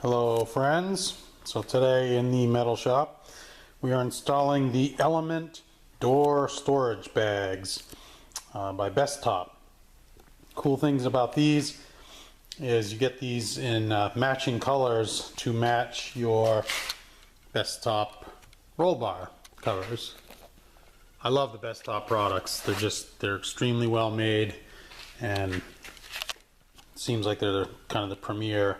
Hello friends, so today in the metal shop we are installing the Element door storage bags by Bestop. Cool things about these is you get these in matching colors to match your Bestop roll bar covers. I love the Bestop products. They're extremely well made, and it seems like they're kind of the premier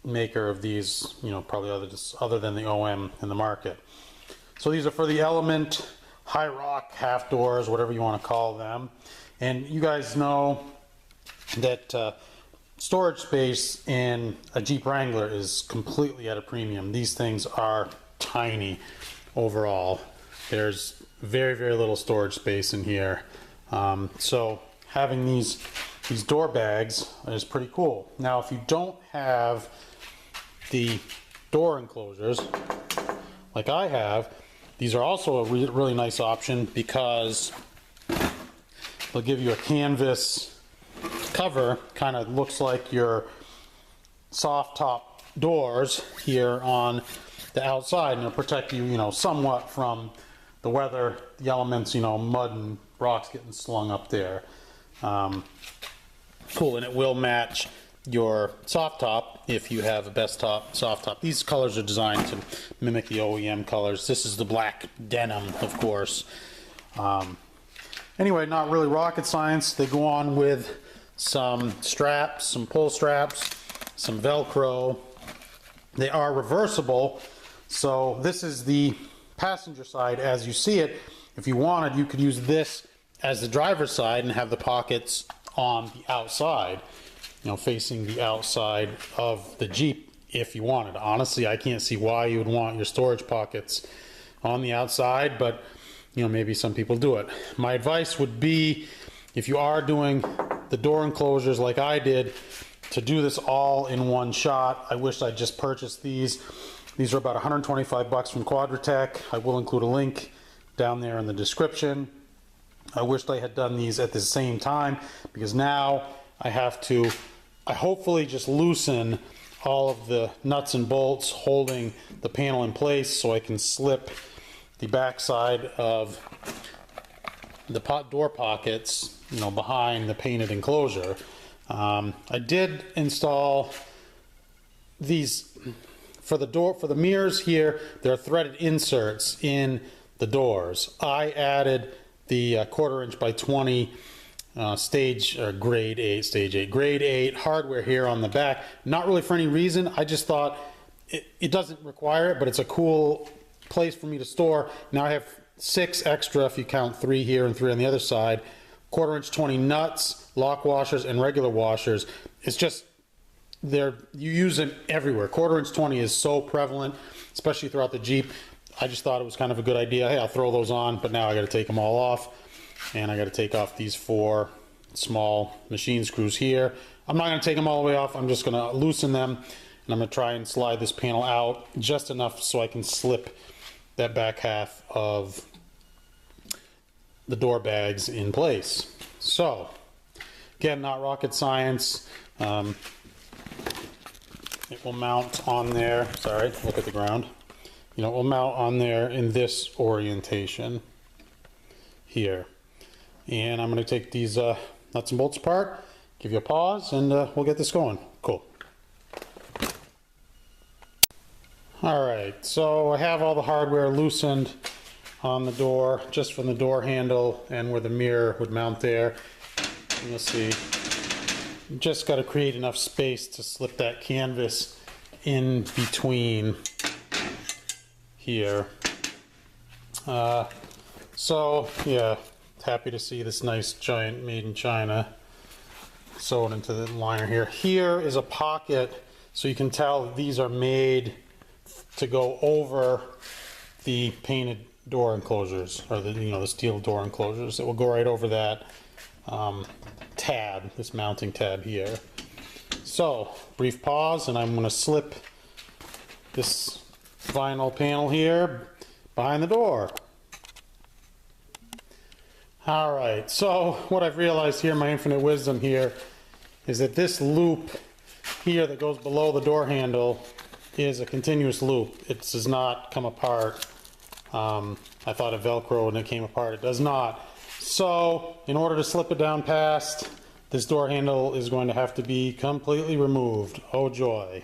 maker of these, probably other than the OM in the market. So these are for the Element high rock half doors, whatever you want to call them. And you guys know that storage space in a Jeep Wrangler is completely at a premium. These things are tiny overall. There's very, very little storage space in here. So having these door bags is pretty cool. Now, if you don't have the door enclosures like I have, these are also a really nice option because they'll give you a canvas cover, kind of looks like your soft top doors here on the outside, and it'll protect you, somewhat from the weather, the elements, mud and rocks getting slung up there. Cool, and it will match your soft top if you have a Bestop soft top. These colors are designed to mimic the OEM colors. This is the black denim, of course. Anyway, not really rocket science. They go on with some straps, some pull straps, some Velcro. They are reversible, so this is the passenger side as you see it. If you wanted, you could use this as the driver's side and have the pockets on the outside, facing the outside of the Jeep if you wanted. Honestly, I can't see why you would want your storage pockets on the outside, but maybe some people do it. My advice would be, if you are doing the door enclosures like I did, to do this all in one shot. I wish I just purchased these. These are about 125 bucks from Quadratech. I will include a link down there in the description. I wished I had done these at the same time, because now I have to hopefully just loosen all of the nuts and bolts holding the panel in place so I can slip the backside of the door pockets, behind the painted enclosure. I did install these for the mirrors here. There are threaded inserts in the doors. I added the 1/4 inch by 20 grade 8 hardware here on the back. Not really for any reason. I just thought it doesn't require it, but it's a cool place for me to store. Now I have 6 extra, if you count 3 here and 3 on the other side, 1/4 inch 20 nuts, lock washers, and regular washers. It's just, you use them everywhere. 1/4 inch 20 is so prevalent, especially throughout the Jeep. I just thought it was kind of a good idea. Hey, I'll throw those on, but now I got to take them all off, and I got to take off these 4 small machine screws here. I'm not going to take them all the way off. I'm just going to loosen them, and I'm going to try and slide this panel out just enough so I can slip that back half of the door bags in place. So again, not rocket science. It will mount on there. Sorry, look at the ground. It will mount on there in this orientation here. And I'm going to take these nuts and bolts apart, give you a pause, and we'll get this going. Cool. Alright, so I have all the hardware loosened on the door, just from the door handle and where the mirror would mount there. And you'll see, you just got to create enough space to slip that canvas in between here. So yeah, happy to see this nice giant made in China sewed into the liner here. Here is a pocket, so you can tell these are made to go over the painted door enclosures, or the steel door enclosures. It will go right over that tab, this mounting tab here. So brief pause, and I'm going to slip this vinyl panel here behind the door. Alright, so what I've realized here, my infinite wisdom here, is that this loop here that goes below the door handle is a continuous loop. It does not come apart. I thought it Velcro and it came apart. It does not. So in order to slip it down past, this door handle is going to have to be completely removed. Oh joy.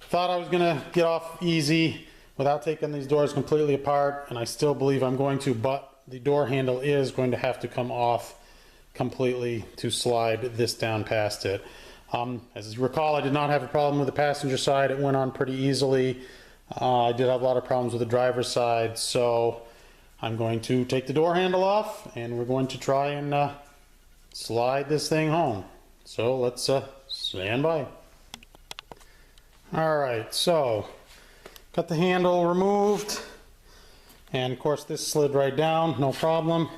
Thought I was going to get off easy without taking these doors completely apart, and I still believe I'm going to, but the door handle is going to have to come off completely to slide this down past it. As you recall, I did not have a problem with the passenger side. It went on pretty easily. I did have a lot of problems with the driver's side, so I'm going to take the door handle off and we're going to try and slide this thing home. So let's stand by. Alright, so got the handle removed, and of course this slid right down, no problem.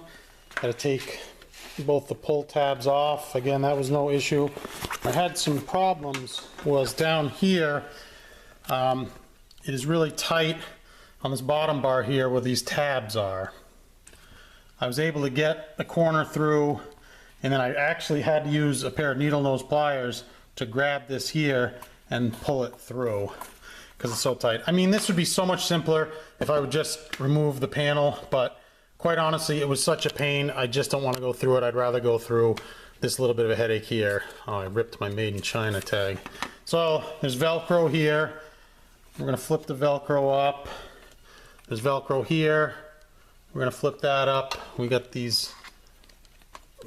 Got to take both the pull tabs off. Again, that was no issue. I had some problems was down here. It is really tight on this bottom bar here where these tabs are. I was able to get the corner through, and then I actually had to use a pair of needle nose pliers to grab this here and pull it through because it's so tight. I mean, this would be so much simpler if I would just remove the panel, but quite honestly, it was such a pain. I just don't want to go through it. I'd rather go through this little bit of a headache here. Oh, I ripped my Made in China tag. So there's Velcro here. We're going to flip the Velcro up. There's Velcro here. We're going to flip that up. We got these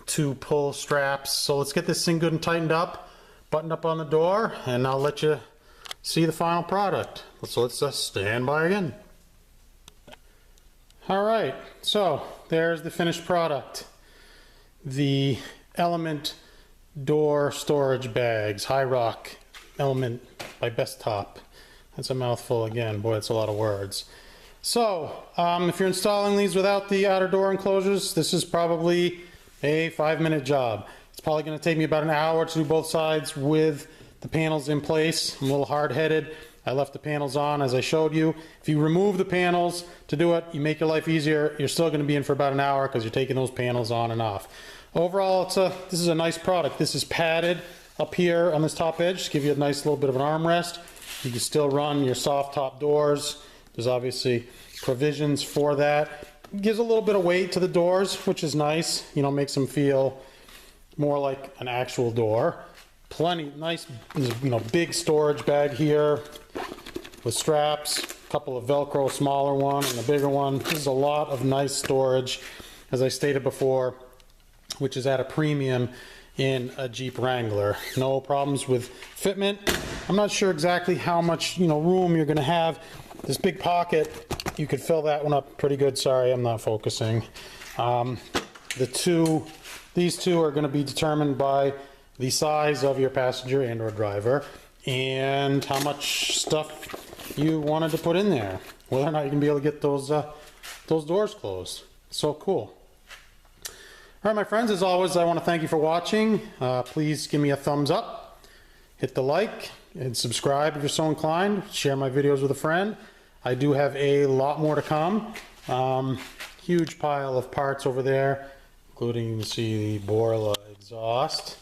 two pull straps. So let's get this thing good and tightened up, buttoned up on the door, and I'll let you see the final product. So let's just stand by again. Alright, so there's the finished product. The Element door storage bags, High Rock Element by Bestop. That's a mouthful again, boy, that's a lot of words. So, if you're installing these without the outer door enclosures, this is probably a 5-minute job. It's probably going to take me about an hour to do both sides with the panels in place. I'm a little hard-headed. I left the panels on as I showed you. If you remove the panels to do it, you make your life easier. You're still going to be in for about an hour because you're taking those panels on and off. Overall, this is a nice product. This is padded up here on this top edge to give you a nice little bit of an armrest. You can still run your soft top doors. There's obviously provisions for that. It gives a little bit of weight to the doors, which is nice. You know, makes them feel more like an actual door. Plenty nice, you know, big storage bag here with straps, a couple of Velcro, smaller one and a bigger one. This is a lot of nice storage, as I stated before, which is at a premium in a Jeep Wrangler. No problems with fitment. I'm not sure exactly how much, you know, room you're going to have. This big pocket, you could fill that one up pretty good. Sorry, I'm not focusing. These two are going to be determined by the size of your passenger and or driver and how much stuff you wanted to put in there, whether or not you can be able to get those doors closed. So cool. All right, my friends, as always, I want to thank you for watching. Please give me a thumbs up, hit the like, and subscribe if you're so inclined. Share my videos with a friend. I do have a lot more to come. Huge pile of parts over there, including, you can see the Borla exhaust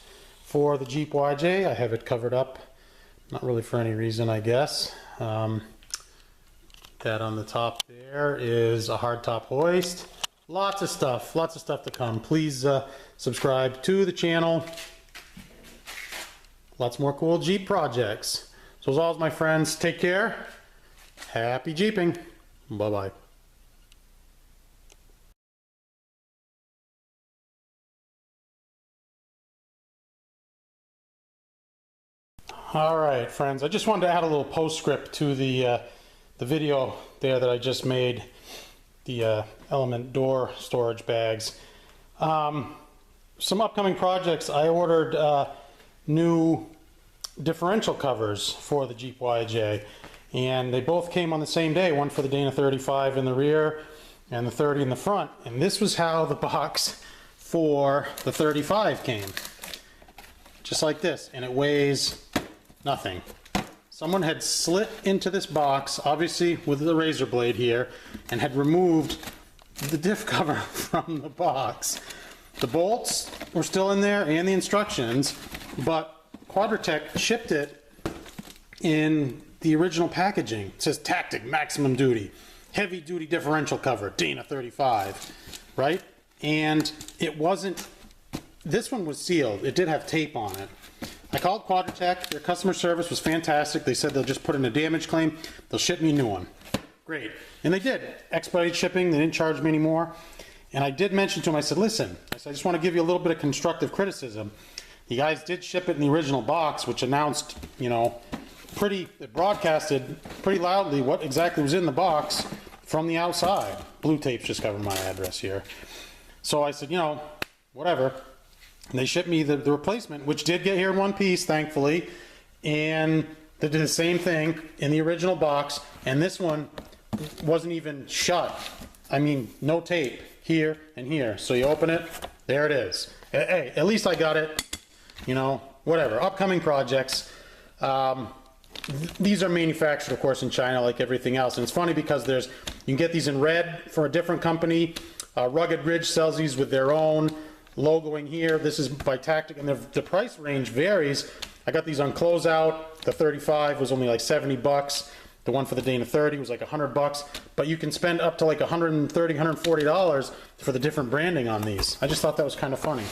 for the Jeep YJ. I have it covered up, not really for any reason, I guess. That on the top there is a hardtop hoist. Lots of stuff to come. Please subscribe to the channel. Lots more cool Jeep projects. So as always, my friends, take care. Happy Jeeping. Bye-bye. All right, friends, I just wanted to add a little postscript to the video there that I just made, the Element door storage bags. Some upcoming projects. I ordered new differential covers for the Jeep YJ, and they both came on the same day, one for the Dana 35 in the rear and the 30 in the front. And this was how the box for the 35 came, just like this, and it weighs nothing. Someone had slit into this box, obviously with the razor blade here, and had removed the diff cover from the box. The bolts were still in there and the instructions, but Quadratec shipped it in the original packaging. It says Tactic Maximum Duty, Heavy Duty Differential Cover, Dana 35, right? And it wasn't, this one was sealed. It did have tape on it. I called Quadratec. Their customer service was fantastic. They said they'll just put in a damage claim. They'll ship me a new one. Great. And they did. Expedited shipping. They didn't charge me anymore. And I did mention to them, I said, listen, I just want to give you a little bit of constructive criticism. You guys did ship it in the original box, which announced, you know, it broadcasted pretty loudly what exactly was in the box from the outside. Blue tape's just covering my address here. So I said, you know, whatever. And they shipped me the replacement, which did get here in one piece, thankfully. And they did the same thing in the original box. And this one wasn't even shut. I mean, no tape here and here. So you open it, there it is. Hey, at least I got it. You know, whatever. Upcoming projects. These are manufactured, of course, in China like everything else. And it's funny because you can get these in red for a different company. Rugged Ridge sells these with their own logoing here. This is by Tactic, and the price range varies. I got these on closeout. The 35 was only like 70 bucks. The one for the Dana 30 was like 100 bucks. But you can spend up to like $130, $140 for the different branding on these. I just thought that was kind of funny.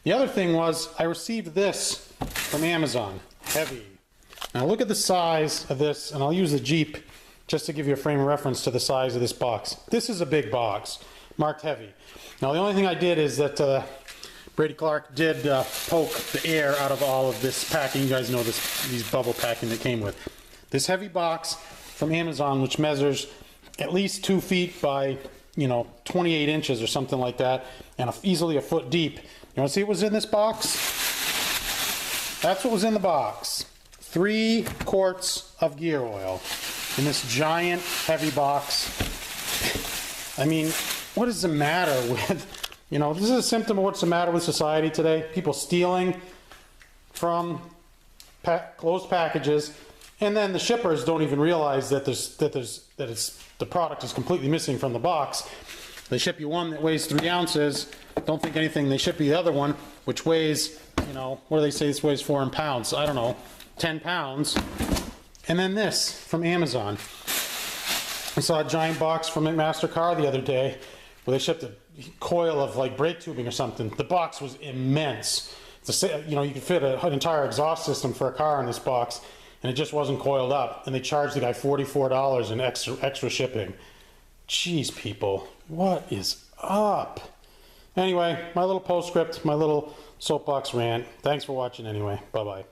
The other thing was I received this from Amazon. Heavy. Now look at the size of this, and I'll use the Jeep just to give you a frame of reference to the size of this box. This is a big box, marked heavy. Now the only thing I did is that Brady Clark did poke the air out of all of this packing. You guys know these bubble packing that came with. This heavy box from Amazon, which measures at least 2 feet by, you know, 28 inches or something like that, and easily a foot deep. You want to see what was in this box? That's what was in the box. 3 quarts of gear oil in this giant heavy box. I mean, what is the matter with, you know, this is a symptom of what's the matter with society today. People stealing from closed packages, and then the shippers don't even realize that the product is completely missing from the box. They ship you one that weighs 3 ounces. Don't think anything. They ship you the other one, which weighs, you know, what do they say this weighs 4 pounds? I don't know, 10 pounds. And then this from Amazon. I saw a giant box from MasterCar the other day where they shipped a coil of like brake tubing or something. The box was immense. You know, you could fit an entire exhaust system for a car in this box, and it just wasn't coiled up. And they charged the guy $44 in extra shipping. Jeez, people, what is up? Anyway, my little postscript, my little soapbox rant. Thanks for watching anyway. Bye-bye.